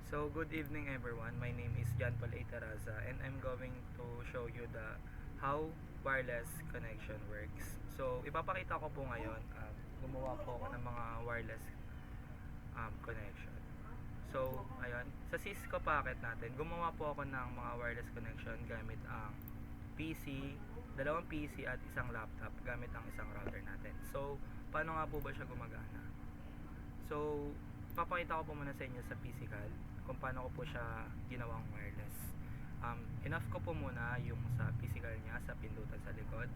So good evening everyone. My name is John Paul A. Taraza and I'm going to show you the how wireless connection works. So ipapakita ko po ngayon, gumawa po ako ng mga wireless connection. So ayun, sa Cisco packet natin, gumawa po ako ng mga wireless connection gamit ang PC, dalawang PC at isang laptop gamit ang isang router natin. So paano nga po ba siya gumagana? So papakita ko po muna sa inyo sa physical kung paano ko po siya ginawang wireless. Enough ko po muna yung sa physical niya, sa pindutan sa likod,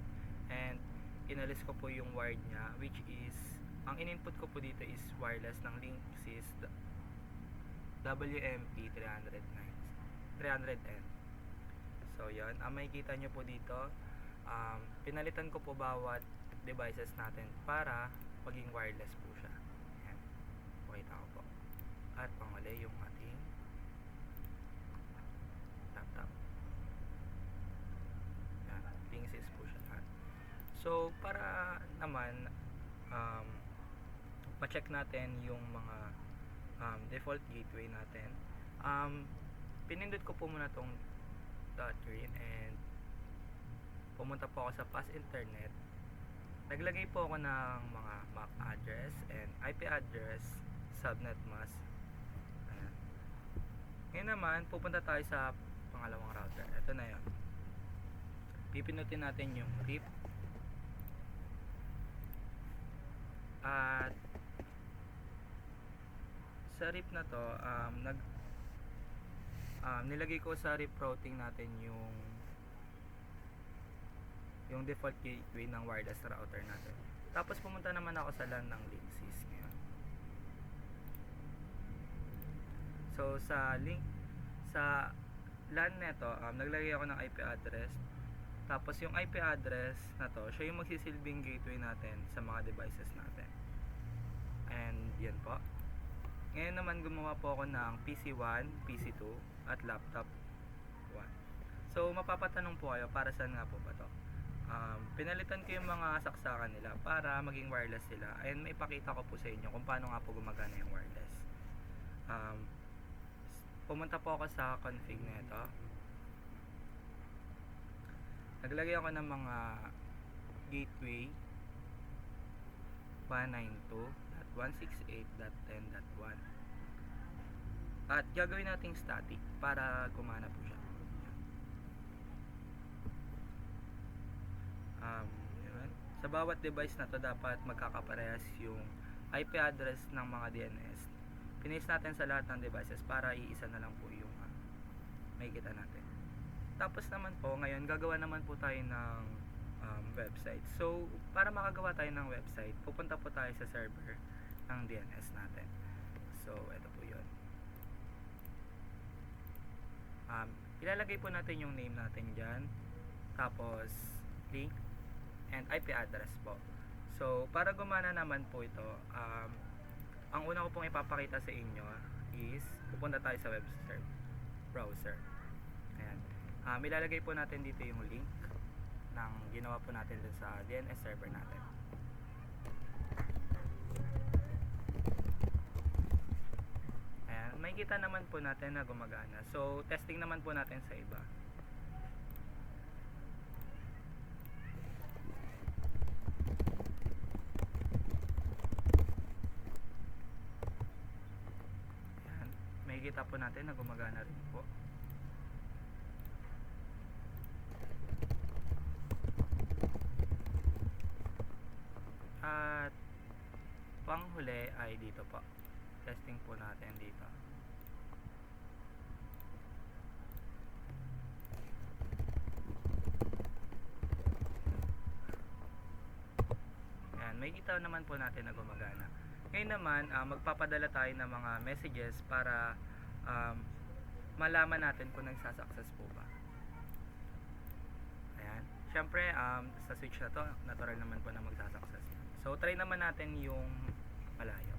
and inalis ko po yung wired niya, which is ang in-input ko po dito is wireless ng Linksys WMP 300N. So yan, ang makikita nyo po dito, pinalitan ko po bawat devices natin para maging wireless po siya. Yan, pakita ko po. At panguli yung ating laptop. Yan, Linksys po siya lahat. So para naman ma-check natin yung mga default gateway natin, pinindot ko po muna tong dot green and pumunta po ako sa Fast Internet. Naglagay po ako ng mga MAC address and IP address, subnet mask. Ayan. Ngayon naman, pupunta tayo sa pangalawang router. Ito na yun. Pipinutin natin yung RIP. At sa RIP na to, nilagay ko sa RIP routing natin yung default gateway ng wireless router natin. Tapos pumunta naman ako sa LAN ng Linksys ngayon. So sa LAN neto, naglagay ako ng IP address. Tapos yung IP address na to, siya yung magsisilbing gateway natin sa mga devices natin. And yan po. Ngayon naman gumawa po ako ng PC1, PC2 at laptop 1. So mapapatanong po kayo, para saan nga po ba to? Pinalitan ko yung mga saksakan nila para maging wireless sila, and may pakita ko po sa inyo kung paano nga po gumagana yung wireless. Pumunta po ako sa config nito. Naglagay ako ng mga gateway 192.168.10.1 at gagawin nating static para gumana po siya. Yun. Sa bawat device na to, dapat magkakaparehas yung IP address ng mga DNS. Pinis natin sa lahat ng devices para iisa na lang po yung makikita natin. Tapos naman po, ngayon gagawa naman po tayo ng website. So para makagawa tayo ng website, pupunta po tayo sa server ng DNS natin. So ito po yun. Ilalagay po natin yung name natin dyan, tapos link and IP address po. So para gumana naman po ito, ang una ko pong ipapakita sa inyo is pupunta tayo sa web browser. Ayan. Ilalagay po natin dito yung link ng ginawa po natin dun sa DNS server natin. Ayan, makikita naman po natin na gumagana. So testing naman po natin sa iba. Ayan, makikita po natin na gumagana rin po. At panghuli ay dito po. Testing po natin dito. Ayan, may kita naman po natin na gumagana. Ngayon naman, magpapadala tayo ng mga messages para malaman natin kung nagsasuccess po ba. Ayan. Siyempre, sa switch na to, natural naman po na magsasuccess. So try naman natin yung malayo.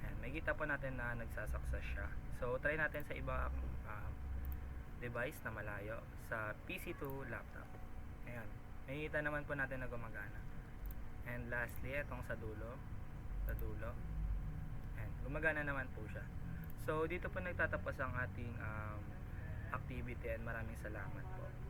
Ayan, may kita po natin na nagsasuccess siya. So try natin sa ibang device na malayo, sa PC2 laptop. Ayan, may kita naman po natin na gumagana. And lastly, itong sa dulo. Ayan, gumagana naman po siya. So, dito po nagtatapos ang ating activity and maraming salamat po.